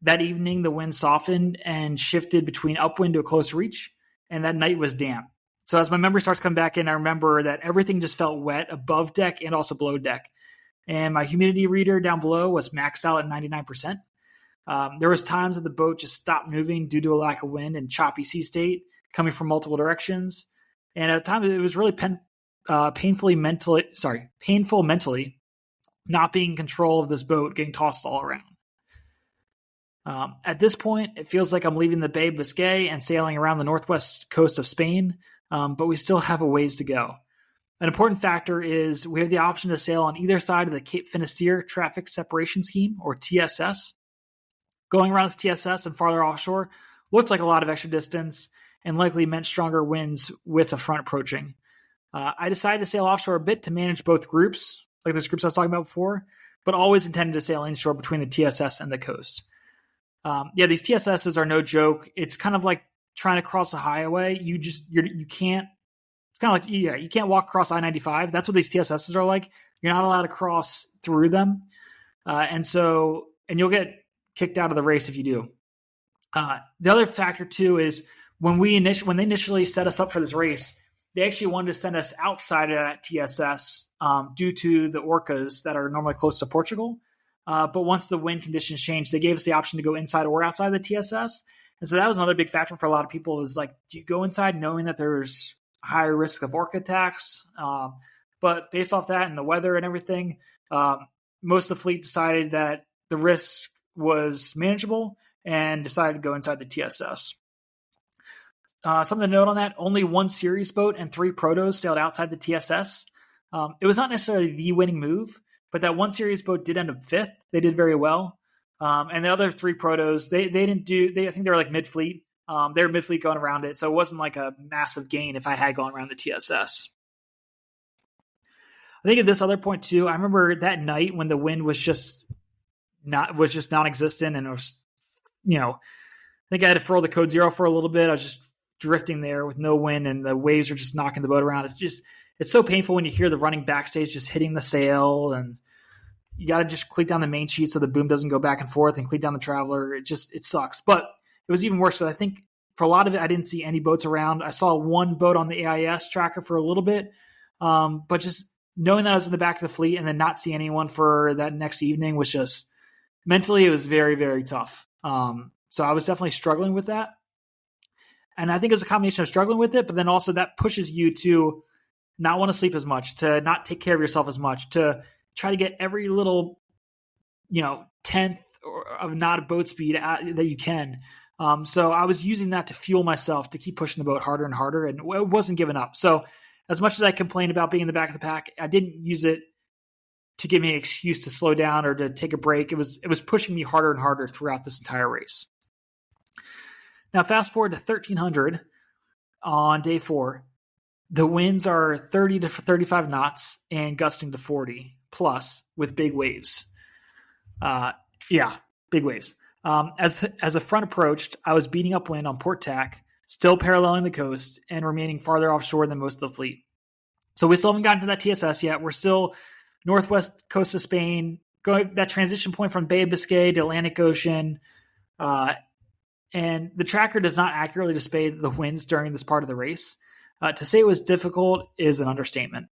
that evening the wind softened and shifted between upwind to a close reach, and that night was damp. So as my memory starts coming back in, I remember that everything just felt wet above deck and also below deck. And my humidity reader down below was maxed out at 99%. There was times that the boat just stopped moving due to a lack of wind and choppy sea state coming from multiple directions. And at the time, it was really painful mentally not being in control of this boat, getting tossed all around. At this point, it feels like I'm leaving the Bay of Biscay and sailing around the northwest coast of Spain, but we still have a ways to go. An important factor is we have the option to sail on either side of the Cape Finisterre Traffic Separation Scheme, or TSS. Going around this TSS and farther offshore looked like a lot of extra distance and likely meant stronger winds with a front approaching. I decided to sail offshore a bit to manage both groups, like those groups I was talking about before, but always intended to sail inshore between the TSS and the coast. These TSSs are no joke. It's kind of like trying to cross a highway. You can't. It's kind of like you can't walk across I-95. That's what these TSSs are like. You're not allowed to cross through them, and you'll get kicked out of the race if you do. The other factor too is when they initially set us up for this race, they actually wanted to send us outside of that TSS due to the orcas that are normally close to Portugal. But once the wind conditions changed, they gave us the option to go inside or outside the TSS. And so that was another big factor for a lot of people, was like, do you go inside knowing that there's higher risk of orca attacks? But based off that and the weather and everything, most of the fleet decided that the risk was manageable and decided to go inside the TSS. Something to note on that, only one series boat and 3 protos sailed outside the TSS. It was not necessarily the winning move, but that one series boat did end up 5th. They did very well. And the other 3 protos, they didn't do, I think they were like mid-fleet. They were mid-fleet going around it. So it wasn't like a massive gain if I had gone around the TSS. I think at this other point too, I remember that night when the wind was just non-existent, and it was, I think I had to furl the code zero for a little bit. I was just drifting there with no wind, and the waves are just knocking the boat around. It's so painful when you hear the running backstage just hitting the sail, and you got to just cleat down the main sheet so the boom doesn't go back and forth, and cleat down the traveler. It sucks. But it was even worse. So I think for a lot of it, I didn't see any boats around. I saw one boat on the AIS tracker for a little bit. But just knowing that I was in the back of the fleet and then not see anyone for that next evening was just mentally, it was very, very tough. So I was definitely struggling with that. And I think it was a combination of struggling with it, but then also that pushes you to not want to sleep as much, to not take care of yourself as much, to try to get every little, tenth of knot of boat speed that you can. So I was using that to fuel myself to keep pushing the boat harder and harder, and it wasn't giving up. So as much as I complained about being in the back of the pack, I didn't use it to give me an excuse to slow down or to take a break. It was pushing me harder and harder throughout this entire race. Now, fast forward to 1300 on day 4. The winds are 30 to 35 knots and gusting to 40 plus with big waves. Big waves. As the front approached, I was beating up wind on port tack, still paralleling the coast and remaining farther offshore than most of the fleet. So we still haven't gotten to that TSS yet. We're still northwest coast of Spain, going that transition point from Bay of Biscay to Atlantic Ocean. And the tracker does not accurately display the winds during this part of the race. To say it was difficult is an understatement.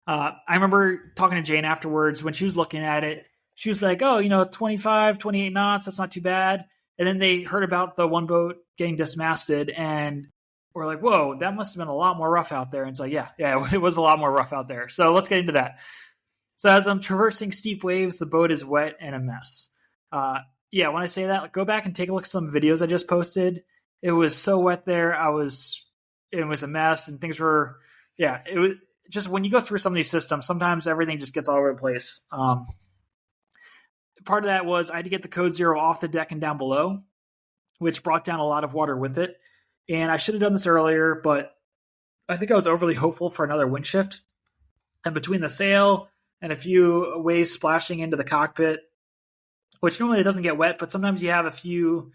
I remember talking to Jane afterwards when she was looking at it. She was like, 25, 28 knots, that's not too bad. And then they heard about the one boat getting dismasted, and we're like, whoa, that must have been a lot more rough out there. And it's like, yeah, it was a lot more rough out there. So let's get into that. So as I'm traversing steep waves, the boat is wet and a mess. When I say that, go back and take a look at some videos I just posted. It was so wet there. It was a mess, and things were, it was just, when you go through some of these systems, sometimes everything just gets all over the place. Part of that was I had to get the code zero off the deck and down below, which brought down a lot of water with it. And I should have done this earlier, but I think I was overly hopeful for another wind shift. And between the sail and a few waves splashing into the cockpit, which normally it doesn't get wet, but sometimes you have a few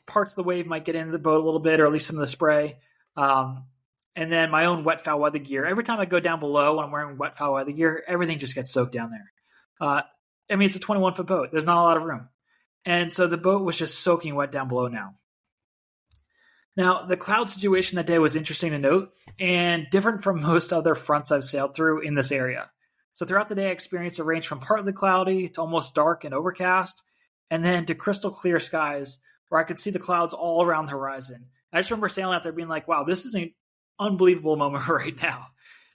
parts of the wave might get into the boat a little bit, or at least some of the spray. And then my own wet foul weather gear. Every time I go down below when I'm wearing wet foul weather gear, everything just gets soaked down there. It's a 21-foot boat. There's not a lot of room. And so the boat was just soaking wet down below now. Now, the cloud situation that day was interesting to note and different from most other fronts I've sailed through in this area. So throughout the day, I experienced a range from partly cloudy to almost dark and overcast, and then to crystal clear skies where I could see the clouds all around the horizon. I just remember sailing out there being like, wow, this is an unbelievable moment right now.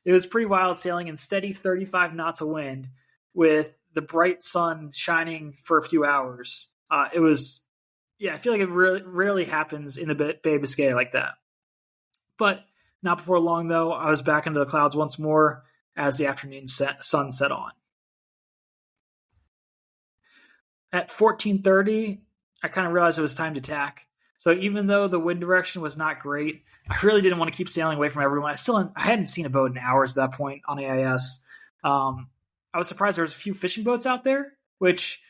It was pretty wild sailing in steady 35 knots of wind with the bright sun shining for a few hours. I feel like it rarely happens in the Bay of Biscay like that. But not before long, though, I was back into the clouds once more as the afternoon sun set on. At 14:30, I kind of realized it was time to tack. So even though the wind direction was not great, I really didn't want to keep sailing away from everyone. I hadn't seen a boat in hours at that point on AIS. I was surprised there was a few fishing boats out there, which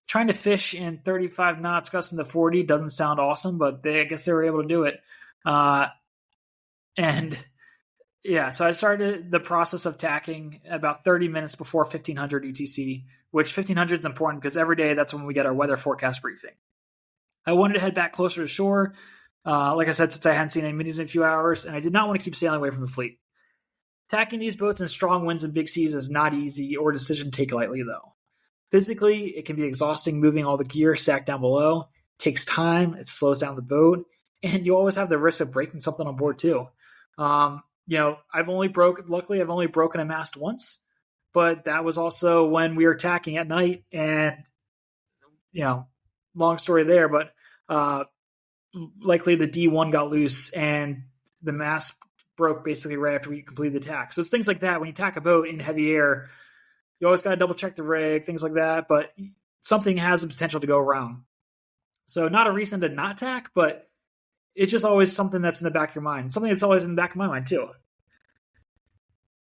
trying to fish in 35 knots gusting to 40 doesn't sound awesome, but I guess they were able to do it. So I started the process of tacking about 30 minutes before 1500 UTC, which 1500 is important because every day that's when we get our weather forecast briefing. I wanted to head back closer to shore, like I said, since I hadn't seen any minis in a few hours, and I did not want to keep sailing away from the fleet. Tacking these boats in strong winds and big seas is not easy or a decision to take lightly, though. Physically, it can be exhausting moving all the gear stacked down below. It takes time, it slows down the boat, and you always have the risk of breaking something on board, too. I've only broken a mast once, but that was also when we were tacking at night, and, long story there, but likely the D1 got loose and the mast broke basically right after we completed the tack. So it's things like that. When you tack a boat in heavy air, you always got to double check the rig, things like that, but something has the potential to go wrong. So not a reason to not tack, but it's just always something that's in the back of your mind. Something that's always in the back of my mind too.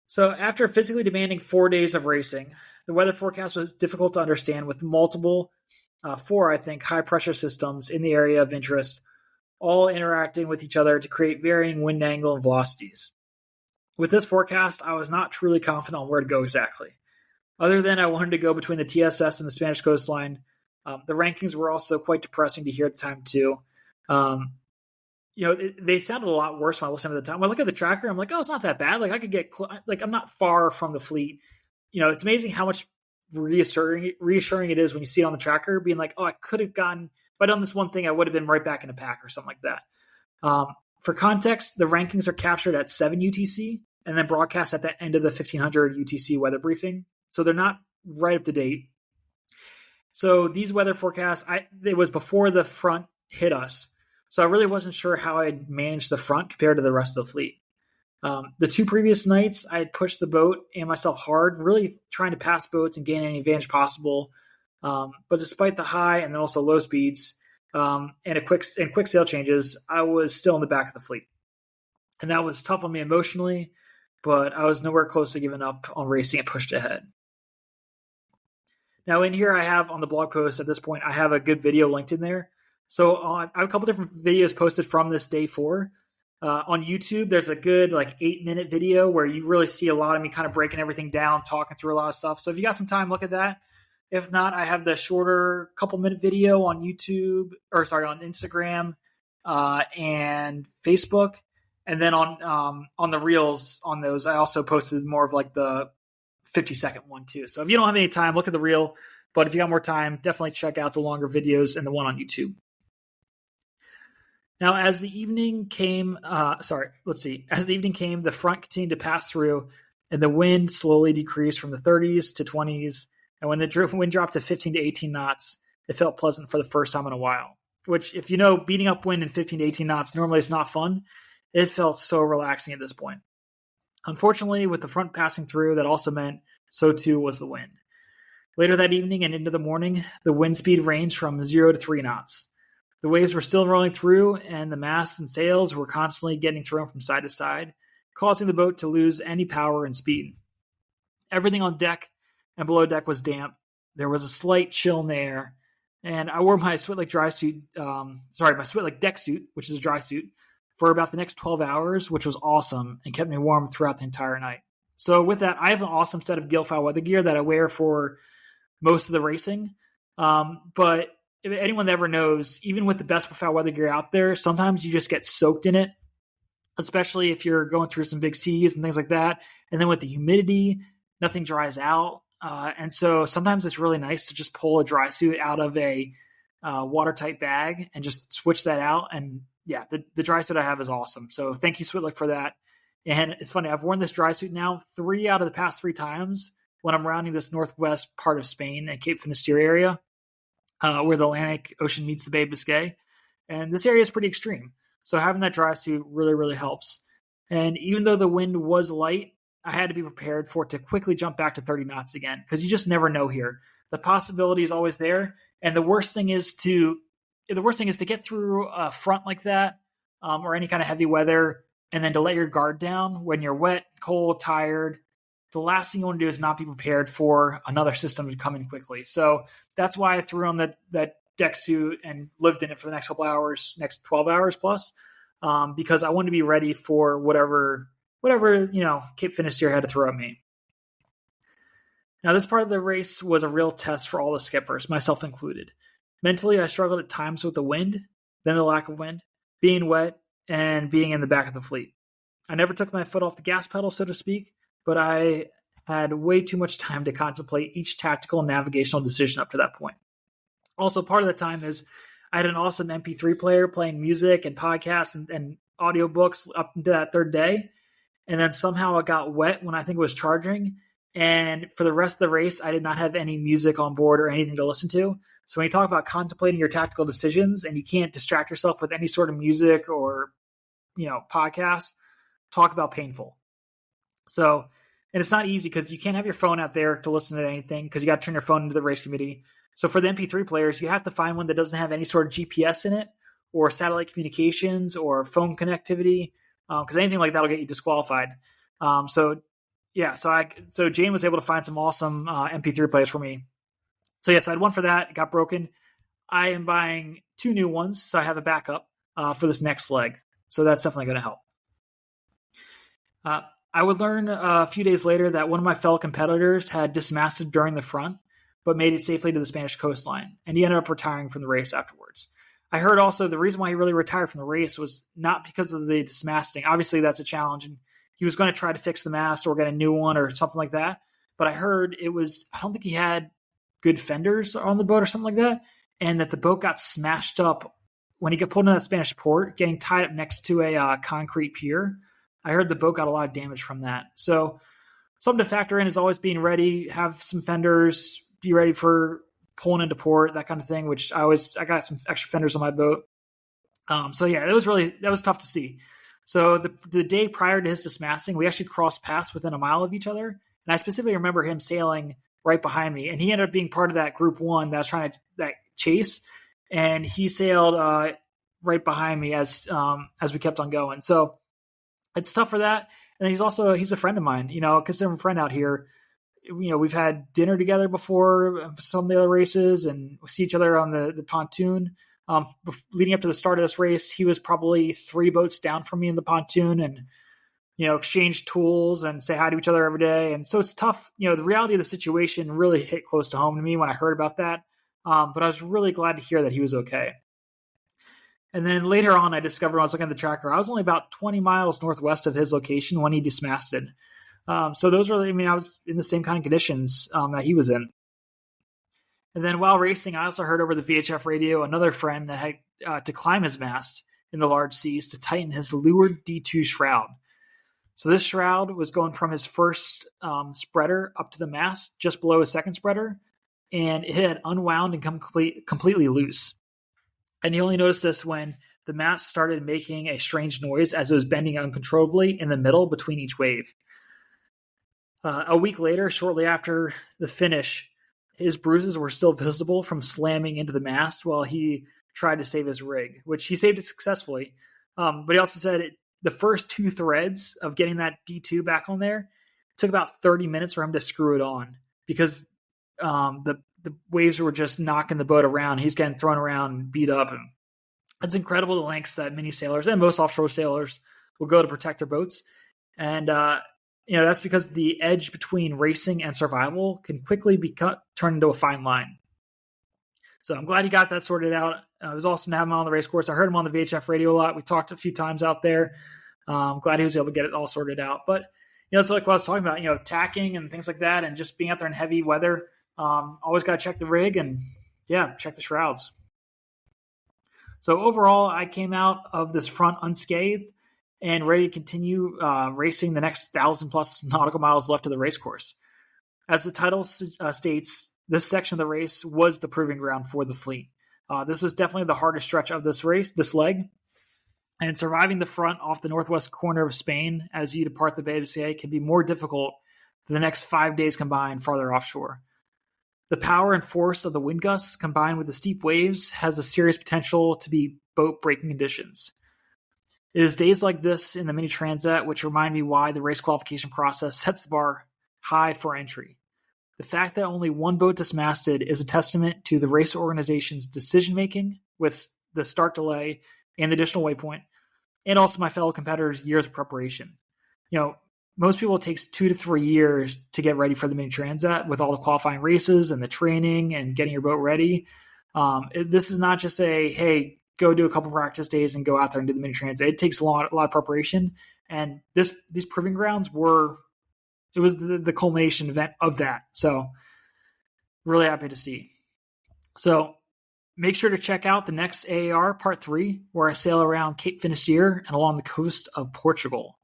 So after physically demanding 4 days of racing, the weather forecast was difficult to understand with multiple, four, I think, high pressure systems in the area of interest, all interacting with each other to create varying wind angle and velocities. With this forecast, I was not truly confident on where to go exactly. Other than I wanted to go between the TSS and the Spanish coastline, the rankings were also quite depressing to hear at the time too. They sounded a lot worse when I listened to the time. When I look at the tracker, I'm like, oh, it's not that bad. Like I could get, I'm not far from the fleet. It's amazing how much reassuring it is when you see it on the tracker, being like, oh, I could have gotten, if I'd done this one thing, I would have been right back in the pack or something like that. For context, the rankings are captured at 7 UTC and then broadcast at the end of the 1500 UTC weather briefing. So they're not right up to date. So these weather forecasts, it was before the front hit us. So I really wasn't sure how I'd managed the front compared to the rest of the fleet. The 2 previous nights, I had pushed the boat and myself hard, really trying to pass boats and gain any advantage possible. But despite the high and then also low speeds and quick sail changes, I was still in the back of the fleet. And that was tough on me emotionally, but I was nowhere close to giving up on racing and pushed ahead. Now in here I have on the blog post at this point, I have a good video linked in there. So I have a couple different videos posted from this day 4. On YouTube, there's a good 8-minute video where you really see a lot of me kind of breaking everything down, talking through a lot of stuff. So if you got some time, look at that. If not, I have the shorter couple-minute video on YouTube, on Instagram and Facebook. And then on the reels on those, I also posted more of the 50-second one too. So if you don't have any time, look at the reel. But if you got more time, definitely check out the longer videos and the one on YouTube. Now, as the evening came, As the evening came, the front continued to pass through, and the wind slowly decreased from the 30s to 20s. And when the wind dropped to 15 to 18 knots, it felt pleasant for the first time in a while. Which, if you know, beating up wind in 15 to 18 knots normally is not fun. It felt so relaxing at this point. Unfortunately, with the front passing through, that also meant so too was the wind. Later that evening and into the morning, the wind speed ranged from 0 to 3 knots. The waves were still rolling through, and the masts and sails were constantly getting thrown from side to side, causing the boat to lose any power and speed. Everything on deck and below deck was damp. There was a slight chill in the air, and I wore my Switlik deck suit, which is a dry suit, for about the next 12 hours, which was awesome and kept me warm throughout the entire night. So with that, I have an awesome set of Gilfowl weather gear that I wear for most of the racing. But if anyone that ever knows, even with the best foul weather gear out there, sometimes you just get soaked in it, especially if you're going through some big seas and things like that. And then with the humidity, nothing dries out. And so sometimes it's really nice to just pull a dry suit out of a watertight bag and just switch that out. And yeah, the dry suit I have is awesome. So thank you, Switlik, for that. And it's funny, I've worn this dry suit now 3 out of the past 3 times when I'm rounding this northwest part of Spain and Cape Finisterre area. Where the Atlantic Ocean meets the Bay of Biscay. And this area is pretty extreme. So having that dry suit really, really helps. And even though the wind was light, I had to be prepared for it to quickly jump back to 30 knots again, because you just never know here. The possibility is always there. And the worst thing is to get through a front like that, or any kind of heavy weather, and then to let your guard down when you're wet, cold, tired. The last thing you want to do is not be prepared for another system to come in quickly. So that's why I threw on that deck suit and lived in it for the next couple hours, next 12 hours plus, because I wanted to be ready for whatever Cape Finisterre had to throw at me. Now, this part of the race was a real test for all the skippers, myself included. Mentally, I struggled at times with the wind, then the lack of wind, being wet, and being in the back of the fleet. I never took my foot off the gas pedal, so to speak, but I had way too much time to contemplate each tactical and navigational decision up to that point. Also, part of the time is I had an awesome MP3 player playing music and podcasts and audiobooks up into that 3rd day. And then somehow it got wet when I think it was charging. And for the rest of the race, I did not have any music on board or anything to listen to. So when you talk about contemplating your tactical decisions and you can't distract yourself with any sort of music or, podcasts, talk about painful. So, and it's not easy because you can't have your phone out there to listen to anything because you got to turn your phone into the race committee. So for the MP3 players, you have to find one that doesn't have any sort of GPS in it or satellite communications or phone connectivity, because anything like that will get you disqualified. So Yeah, so Jane was able to find some awesome MP3 players for me. So yes, I had one for that. It got broken. I am buying 2 new ones, so I have a backup for this next leg. So that's definitely going to help. I would learn a few days later that one of my fellow competitors had dismasted during the front, but made it safely to the Spanish coastline, and he ended up retiring from the race afterwards. I heard also the reason why he really retired from the race was not because of the dismasting. Obviously, that's a challenge, and he was going to try to fix the mast or get a new one or something like that. But I heard I don't think he had good fenders on the boat or something like that, and that the boat got smashed up when he got pulled into that Spanish port, getting tied up next to a concrete pier. I heard the boat got a lot of damage from that. So something to factor in is always being ready, have some fenders, be ready for pulling into port, that kind of thing, which I got some extra fenders on my boat. So yeah, that was tough to see. So the day prior to his dismasting, we actually crossed paths within a mile of each other. And I specifically remember him sailing right behind me. And he ended up being part of that group one that was trying to that chase. And he sailed right behind me as we kept on going. So it's tough for that. And then he's a friend of mine, consider him a friend out here. We've had dinner together before some of the other races, and we see each other on the pontoon. Leading up to the start of this race, he was probably 3 boats down from me in the pontoon, and exchange tools and say hi to each other every day. And so it's tough. The reality of the situation really hit close to home to me when I heard about that. But I was really glad to hear that he was okay. And then later on, I discovered when I was looking at the tracker, I was only about 20 miles northwest of his location when he dismasted. So those were, I was in the same kind of conditions that he was in. And then while racing, I also heard over the VHF radio another friend that had to climb his mast in the large seas to tighten his leeward D2 shroud. So this shroud was going from his first spreader up to the mast, just below his second spreader, and it had unwound and come completely loose. And you only noticed this when the mast started making a strange noise as it was bending uncontrollably in the middle between each wave. A week later, shortly after the finish, his bruises were still visible from slamming into the mast while he tried to save his rig, which he saved it successfully. But he also said the first 2 threads of getting that D2 back on there took about 30 minutes for him to screw it on because the waves were just knocking the boat around. He's getting thrown around and beat up. And it's incredible the lengths that many sailors and most offshore sailors will go to protect their boats. And, that's because the edge between racing and survival can quickly turned into a fine line. So I'm glad he got that sorted out. It was awesome to have him on the race course. I heard him on the VHF radio a lot. We talked a few times out there. I'm glad he was able to get it all sorted out. But, it's like what I was talking about, tacking and things like that and just being out there in heavy weather. Always got to check the rig and, check the shrouds. So overall, I came out of this front unscathed and ready to continue racing the next 1,000+ nautical miles left of the race course. As the title states, this section of the race was the proving ground for the fleet. This was definitely the hardest stretch of this leg. And surviving the front off the northwest corner of Spain as you depart the Bay of Biscay can be more difficult than the next 5 days combined farther offshore. The power and force of the wind gusts combined with the steep waves has a serious potential to be boat-breaking conditions. It is days like this in the Mini Transat which remind me why the race qualification process sets the bar high for entry. The fact that only 1 boat dismasted is a testament to the race organization's decision-making with the start delay and the additional waypoint, and also my fellow competitors' years of preparation. Most people it takes 2 to 3 years to get ready for the Mini Transat with all the qualifying races and the training and getting your boat ready. This is not just hey, go do a couple practice days and go out there and do the Mini Transat. It takes a lot of preparation, and these proving grounds was the culmination event of that. So really happy to see. So make sure to check out the next AAR Part 3, where I sail around Cape Finisterre and along the coast of Portugal.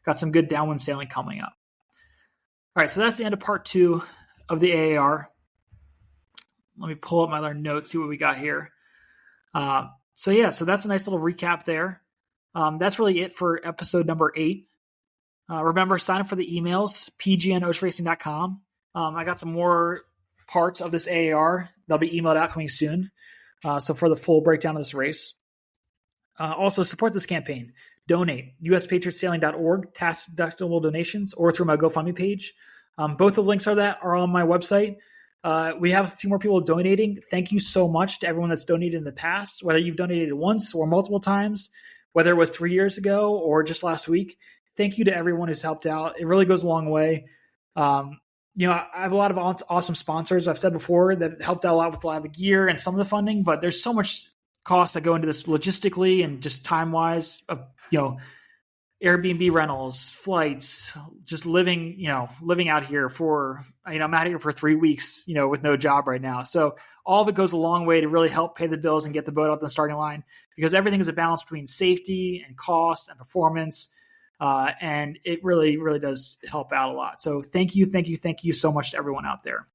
Got some good downwind sailing coming up. All right, so that's the end of Part 2 of the AAR. Let me pull up my other notes, see what we got here. So that's a nice little recap there. That's really it for episode number 8. Remember, sign up for the emails, pgnoceanracing.com. I got some more parts of this AAR. They'll be emailed out coming soon. So for the full breakdown of this race. Also, support this campaign. donate. USPatriotSailing.org, tax-deductible donations, or through my GoFundMe page. Both of the links are on my website. We have a few more people donating. Thank you so much to everyone that's donated in the past, whether you've donated once or multiple times, whether it was 3 years ago or just last week. Thank you to everyone who's helped out. It really goes a long way. I have a lot of awesome sponsors, I've said before, that helped out a lot with a lot of the gear and some of the funding, but there's so much costs that go into this logistically and just time-wise of, Airbnb rentals, flights, just living out here I'm out here for 3 weeks, with no job right now. So all of it goes a long way to really help pay the bills and get the boat out the starting line, because everything is a balance between safety and cost and performance. And it really, really does help out a lot. So thank you so much to everyone out there.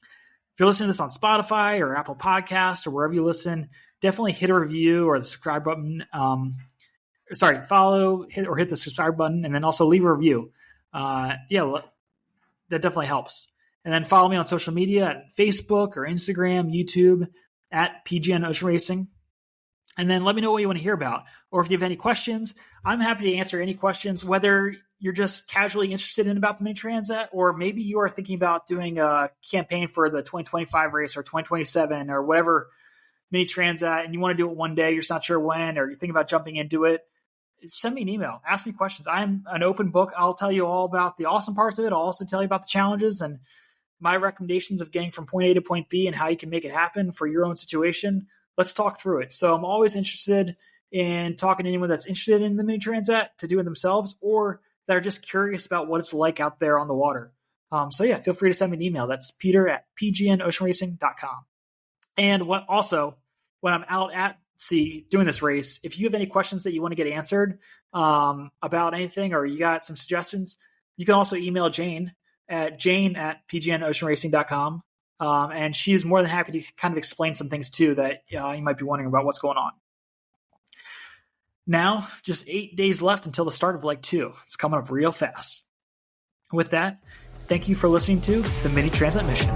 If you're listening to this on Spotify or Apple Podcasts or wherever you listen, definitely hit a review or the subscribe button. Follow, hit the subscribe button, and then also leave a review. That definitely helps. And then follow me on social media at Facebook or Instagram, YouTube at PGN Ocean Racing. And then let me know what you want to hear about. Or if you have any questions, I'm happy to answer any questions, whether you're just casually interested in about the Mini Transat, or maybe you are thinking about doing a campaign for the 2025 race or 2027 or whatever Mini Transat, and you want to do it one day, you're just not sure when, or you're thinking about jumping into it. Send me an email. Ask me questions. I'm an open book. I'll tell you all about the awesome parts of it. I'll also tell you about the challenges and my recommendations of getting from point A to point B and how you can make it happen for your own situation. Let's talk through it. So I'm always interested in talking to anyone that's interested in the Mini Transat to do it themselves, or that are just curious about what it's like out there on the water. Feel free to send me an email. That's peter@pgnoceanracing.com. And when I'm out at sea doing this race, if you have any questions that you want to get answered about anything, or you got some suggestions, you can also email Jane at pgnoceanracing.com. And she's more than happy to kind of explain some things too that you might be wondering about what's going on. Now, just 8 days left until the start of leg 2. It's coming up real fast. With that, thank you for listening to the Mini Transat Mission.